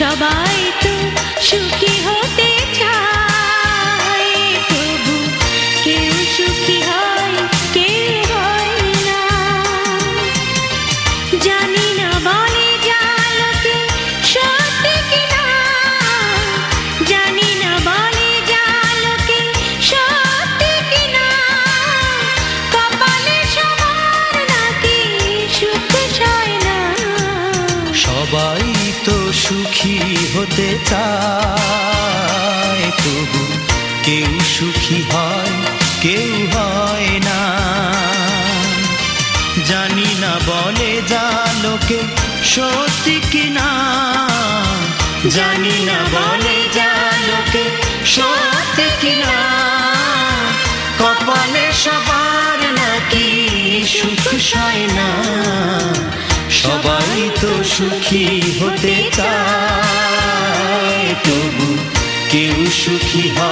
সবাই তো সুখী হতে চায়, তবু কেউ সুখী হয় কেউ হয় না। জানি না বলে যা লোকে সত্যি কিনা, জানি না বলে যা লোকে সত্যি কিনা, কপালে সবার নাকি সুখ চায় না। সবাই তো সুখী হতে চায়, তবু কেউ সুখী হয় কেউ হয় না। জানি না বলে যা লোকে সত্যি কিনা, জানি না বলে যা লোকে সত্যি কিনা, কপালে সবার নাকি সুখ হয় না। সবাই তো সুখী হতে চায়, তবু কেউ সুখী হয়